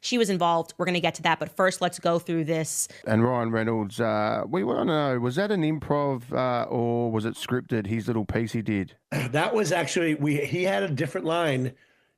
she was involved. We're going to get to that. But first, let's go through this. And Ryan Reynolds, we want to know, was that an improv or was it scripted, his little piece he did? That was actually, he had a different line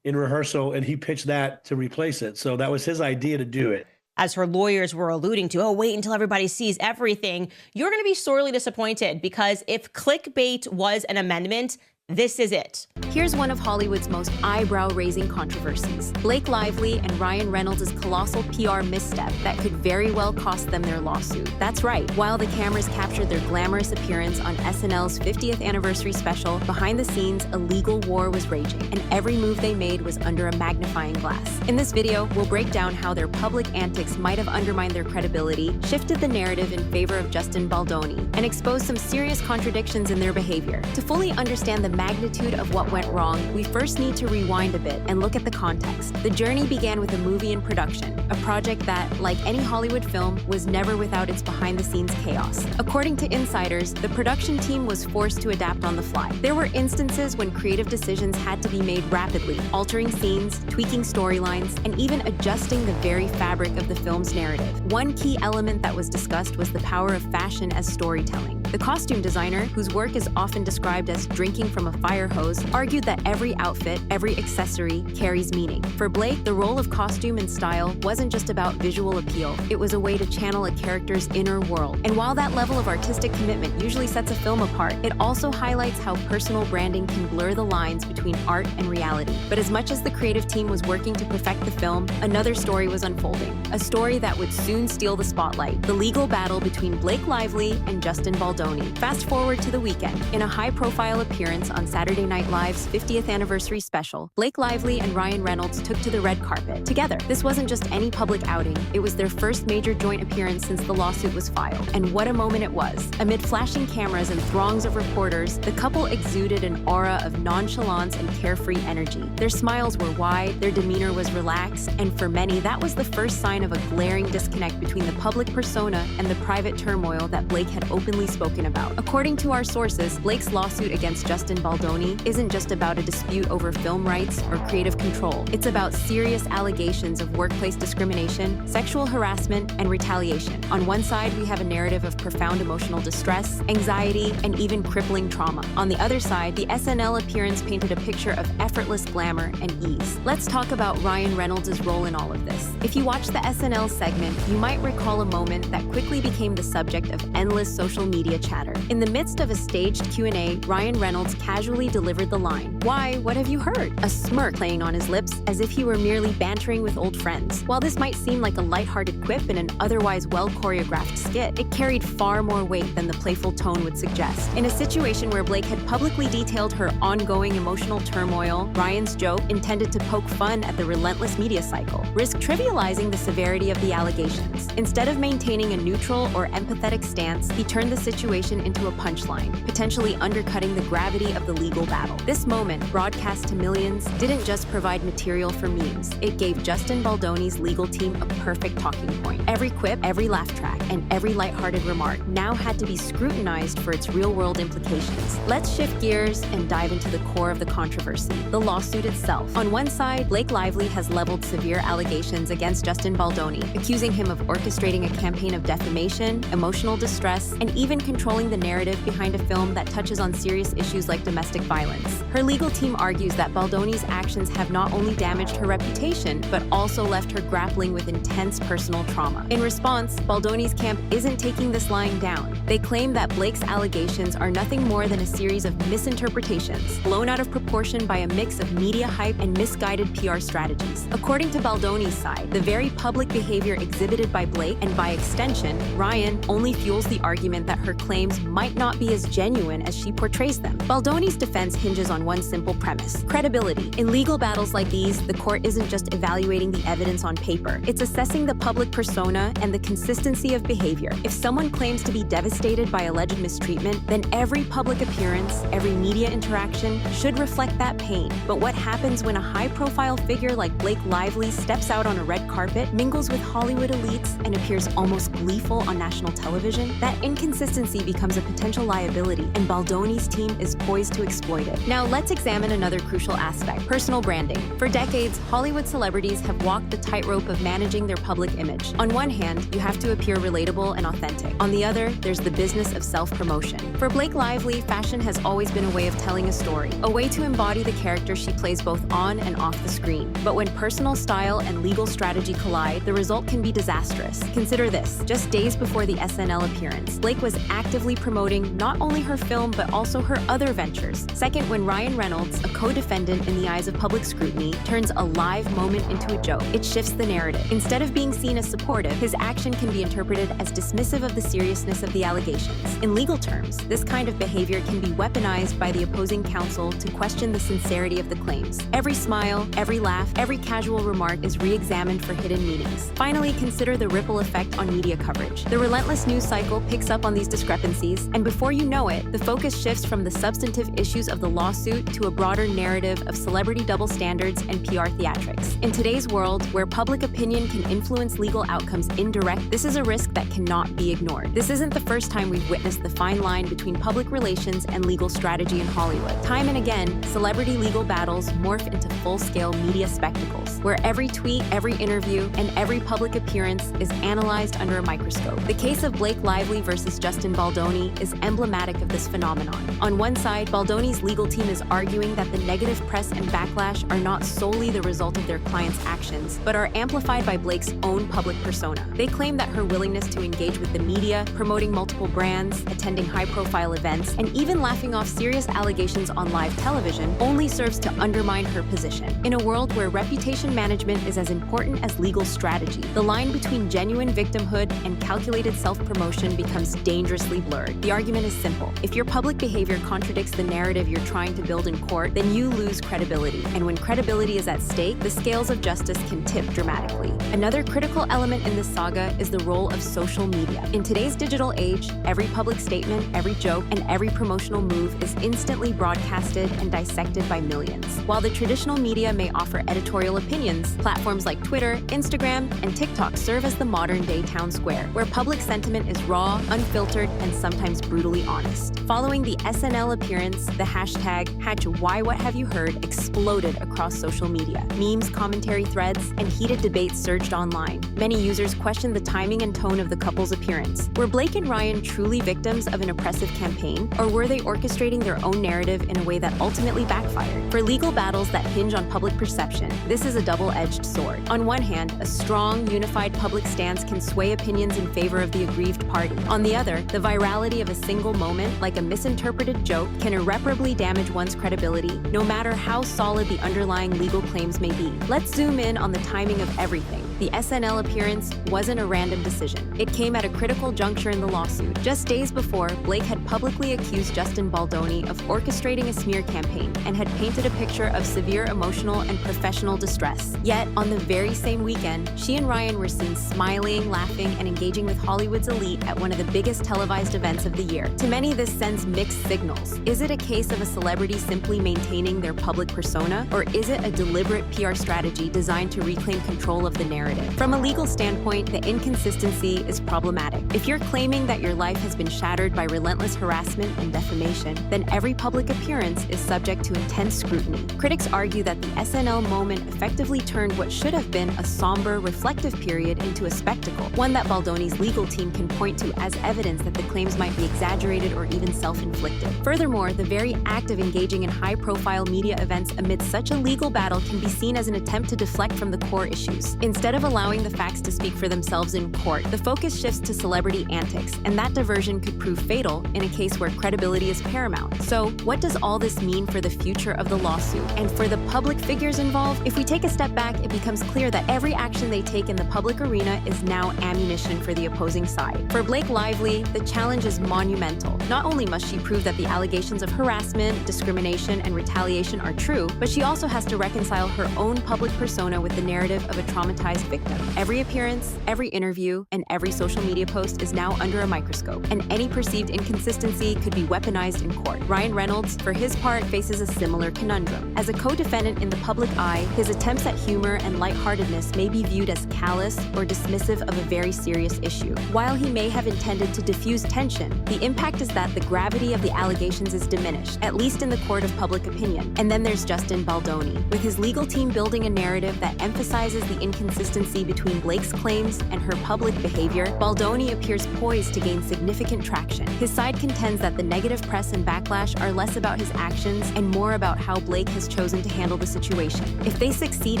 in rehearsal and he pitched that to replace it. So that was his idea to do it. As her lawyers were alluding to, oh, wait until everybody sees everything. You're going to be sorely disappointed because if clickbait was an amendment, this is it. Here's one of Hollywood's most eyebrow-raising controversies. Blake Lively and Ryan Reynolds' colossal PR misstep that could very well cost them their lawsuit. That's right. While the cameras captured their glamorous appearance on SNL's 50th anniversary special, behind the scenes, a legal war was raging, and every move they made was under a magnifying glass. In this video, we'll break down how their public antics might have undermined their credibility, shifted the narrative in favor of Justin Baldoni, and exposed some serious contradictions in their behavior. To fully understand the magnitude of what went wrong, we first need to rewind a bit and look at the context. The journey began with a movie in production, a project that, like any Hollywood film, was never without its behind-the-scenes chaos. According to insiders, the production team was forced to adapt on the fly. There were instances when creative decisions had to be made rapidly, altering scenes, tweaking storylines, and even adjusting the very fabric of the film's narrative. One key element that was discussed was the power of fashion as storytelling. The costume designer, whose work is often described as drinking from a fire hose, argued that every outfit, every accessory carries meaning. For Blake, the role of costume and style wasn't just about visual appeal. It was a way to channel a character's inner world. And while that level of artistic commitment usually sets a film apart, it also highlights how personal branding can blur the lines between art and reality. But as much as the creative team was working to perfect the film, another story was unfolding. A story that would soon steal the spotlight. The legal battle between Blake Lively and Justin Baldoni. Fast forward to the weekend. In a high-profile appearance on Saturday Night Live's 50th anniversary special, Blake Lively and Ryan Reynolds took to the red carpet together. This wasn't just any public outing. It was their first major joint appearance since the lawsuit was filed. And what a moment it was. Amid flashing cameras and throngs of reporters, the couple exuded an aura of nonchalance and carefree energy. Their smiles were wide, their demeanor was relaxed, and for many, that was the first sign of a glaring disconnect between the public persona and the private turmoil that Blake had openly spoken about. According to our sources, Blake's lawsuit against Justin Baldoni isn't just about a dispute over film rights or creative control. It's about serious allegations of workplace discrimination, sexual harassment, and retaliation. On one side, we have a narrative of profound emotional distress, anxiety, and even crippling trauma. On the other side, the SNL appearance painted a picture of effortless glamour and ease. Let's talk about Ryan Reynolds' role in all of this. If you watch the SNL segment, you might recall a moment that quickly became the subject of endless social media chatter. In the midst of a staged Q&A, Ryan Reynolds casually delivered the line, "Why, what have you heard?" A smirk playing on his lips as if he were merely bantering with old friends. While this might seem like a lighthearted quip in an otherwise well-choreographed skit, it carried far more weight than the playful tone would suggest. In a situation where Blake had publicly detailed her ongoing emotional turmoil, Ryan's joke, intended to poke fun at the relentless media cycle, risked trivializing the severity of the allegations. Instead of maintaining a neutral or empathetic stance, he turned the situation into a punchline, potentially undercutting the gravity of the legal battle. This moment, broadcast to millions, didn't just provide material for memes. It gave Justin Baldoni's legal team a perfect talking point. Every quip, every laugh track, and every lighthearted remark now had to be scrutinized for its real-world implications. Let's shift gears and dive into the core of the controversy, the lawsuit itself. On one side, Blake Lively has leveled severe allegations against Justin Baldoni, accusing him of orchestrating a campaign of defamation, emotional distress, and even controlling the narrative behind a film that touches on serious issues like domestic violence. Her legal team argues that Baldoni's actions have not only damaged her reputation, but also left her grappling with intense personal trauma. In response, Baldoni's camp isn't taking this lying down. They claim that Blake's allegations are nothing more than a series of misinterpretations, blown out of proportion by a mix of media hype and misguided PR strategies. According to Baldoni's side, the very public behavior exhibited by Blake, and by extension, Ryan, only fuels the argument that her claims might not be as genuine as she portrays them. Baldoni's defense hinges on one simple premise: credibility. In legal battles like these, the court isn't just evaluating the evidence on paper. It's assessing the public persona and the consistency of behavior. If someone claims to be devastated by alleged mistreatment, then every public appearance, every media interaction should reflect that pain. But what happens when a high-profile figure like Blake Lively steps out on a red carpet, mingles with Hollywood elites, and appears almost gleeful on national television? That inconsistency becomes a potential liability, and Baldoni's team is poised to exploit it. Now let's examine another crucial aspect: personal branding. For decades, Hollywood celebrities have walked the tightrope of managing their public image. On one hand, you have to appear relatable and authentic. On the other, there's the business of self-promotion. For Blake Lively, fashion has always been a way of telling a story, a way to embody the character she plays both on and off the screen. But when personal style and legal strategy collide, the result can be disastrous. Consider this: just days before the SNL appearance, Blake was actively promoting not only her film, but also her other ventures. Second, when Ryan Reynolds, a co-defendant in the eyes of public scrutiny, turns a live moment into a joke, it shifts the narrative. Instead of being seen as supportive, his action can be interpreted as dismissive of the seriousness of the allegations. In legal terms, this kind of behavior can be weaponized by the opposing counsel to question the sincerity of the claims. Every smile, every laugh, every casual remark is re-examined for hidden meanings. Finally, consider the ripple effect on media coverage. The relentless news cycle picks up on these discrepancies, and before you know it, the focus shifts from the substantive issues of the lawsuit to a broader narrative of celebrity double standards and PR theatrics. In today's world, where public opinion can influence legal outcomes indirect, this is a risk that cannot be ignored. This isn't the first time we've witnessed the fine line between public relations and legal strategy in Hollywood. Time and again, celebrity legal battles morph into full-scale media spectacles, where every tweet, every interview, and every public appearance is analyzed under a microscope. The case of Blake Lively versus Justin Baldoni is emblematic of this phenomenon. On one side, Baldoni's legal team is arguing that the negative press and backlash are not solely the result of their client's actions, but are amplified by Blake's own public persona. They claim that her willingness to engage with the media, promoting multiple brands, attending high-profile events, and even laughing off serious allegations on live television only serves to undermine her position. In a world where reputation management is as important as legal strategy, the line between genuine victimhood and calculated self-promotion becomes dangerously blurred. The argument is simple: if your public behavior contradicts the narrative you're trying to build in court, then you lose credibility. And when credibility is at stake, the scales of justice can tip dramatically. Another critical element in this saga is the role of social media. In today's digital age, every public statement, every joke, and every promotional move is instantly broadcasted and dissected by millions. While the traditional media may offer editorial opinions, platforms like Twitter, Instagram, and TikTok serve as the modern-day town square, where public sentiment is raw, unfiltered, and sometimes brutally honest. Following the SNL appearance, the hashtag #WhyWhatHaveYouHeard exploded across social media. Memes, commentary threads, and heated debates surged online. Many users questioned the timing and tone of the couple's appearance. Were Blake and Ryan truly victims of an oppressive campaign, or were they orchestrating their own narrative in a way that ultimately backfired? For legal battles that hinge on public perception, this is a double-edged sword. On one hand, a strong, unified public stance can sway opinions in favor of the aggrieved party. On the other, the virality of a single moment, like a misinterpreted joke, can irreparably damage one's credibility, no matter how solid the underlying legal claims may be. Let's zoom in on the timing of everything. The SNL appearance wasn't a random decision. It came at a critical juncture in the lawsuit. Just days before, Blake had publicly accused Justin Baldoni of orchestrating a smear campaign and had painted a picture of severe emotional and professional distress. Yet, on the very same weekend, she and Ryan were seen smiling, laughing, and engaging with Hollywood's elite at one of the biggest televised events of the year. To many, this sends mixed signals. Is it a case of a celebrity simply maintaining their public persona, or is it a deliberate PR strategy designed to reclaim control of the narrative? From a legal standpoint, the inconsistency is problematic. If you're claiming that your life has been shattered by relentless harassment and defamation, then every public appearance is subject to intense scrutiny. Critics argue that the SNL moment effectively turned what should have been a somber, reflective period into a spectacle, one that Baldoni's legal team can point to as evidence that the claims might be exaggerated or even self-inflicted. Furthermore, the very act of engaging in high-profile media events amidst such a legal battle can be seen as an attempt to deflect from the core issues. Instead of allowing the facts to speak for themselves in court, the focus shifts to celebrity antics, and that diversion could prove fatal in a case where credibility is paramount. So, what does all this mean for the future of the lawsuit? And for the public figures involved, if we take a step back, it becomes clear that every action they take in the public arena is now ammunition for the opposing side. For Blake Lively, the challenge is monumental. Not only must she prove that the allegations of harassment, discrimination, and retaliation are true, but she also has to reconcile her own public persona with the narrative of a traumatized victim. Every appearance, every interview, and every social media post is now under a microscope, and any perceived inconsistency could be weaponized in court. Ryan Reynolds, for his part, faces a similar conundrum. As a co-defendant in the public eye, his attempts at humor and lightheartedness may be viewed as callous or dismissive of a very serious issue. While he may have intended to diffuse tension, the impact is that the gravity of the allegations is diminished, at least in the court of public opinion. And then there's Justin Baldoni, with his legal team building a narrative that emphasizes the inconsistency between Blake's claims and her public behavior. Baldoni appears poised to gain significant traction. His side contends that the negative press and backlash are less about his actions and more about how Blake has chosen to handle the situation. If they succeed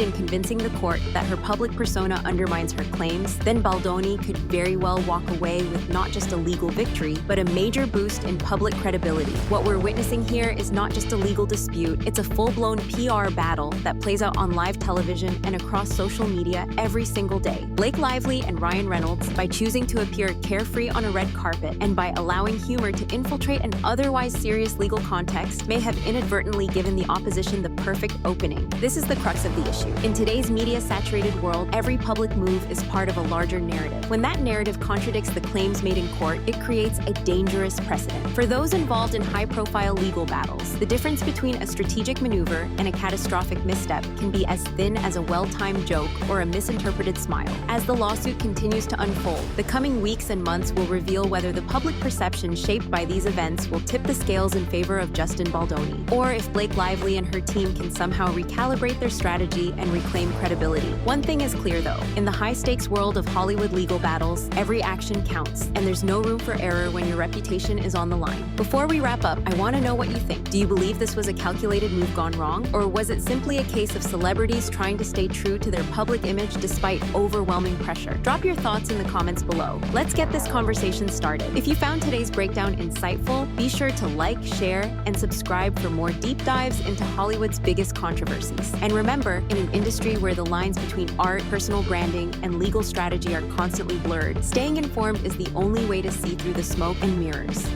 in convincing the court that her public persona undermines her claims, then Baldoni could very well walk away with not just a legal victory, but a major boost in public credibility. What we're witnessing here is not just a legal dispute, it's a full-blown PR battle that plays out on live television and across social media every single day. Blake Lively and Ryan Reynolds, by choosing to appear carefree on a red carpet and by allowing humor to infiltrate an otherwise serious legal context, may have inadvertently given the opposition the perfect opening. This is the crux of the issue. In today's media-saturated world, every public move is part of a larger narrative. When that narrative contradicts the claims made in court, it creates a dangerous precedent. For those involved in high-profile legal battles, the difference between a strategic maneuver and a catastrophic misstep can be as thin as a well-timed joke or a misinterpreted smile. As the lawsuit continues to unfold, the coming weeks and months will reveal whether the public perception shaped by these events will tip the scales in favor of Justin Baldoni, or if Blake Lively and her team can somehow recalibrate their strategy and reclaim credibility. One thing is clear though, in the high-stakes world of Hollywood legal battles, every action counts, and there's no room for error when your reputation is on the line. Before we wrap up, I want to know what you think. Do you believe this was a calculated move gone wrong, or was it simply a case of celebrities trying to stay true to their public image despite overwhelming pressure? Drop your thoughts in the comments below. Let's get this conversation started. If you found today's breakdown insightful, be sure to like, share, and subscribe for more deep dives into Hollywood's biggest controversies. And remember, in an industry where the lines between art, personal branding, and legal strategy are constantly blurred, staying informed is the only way to see through the smoke and mirrors.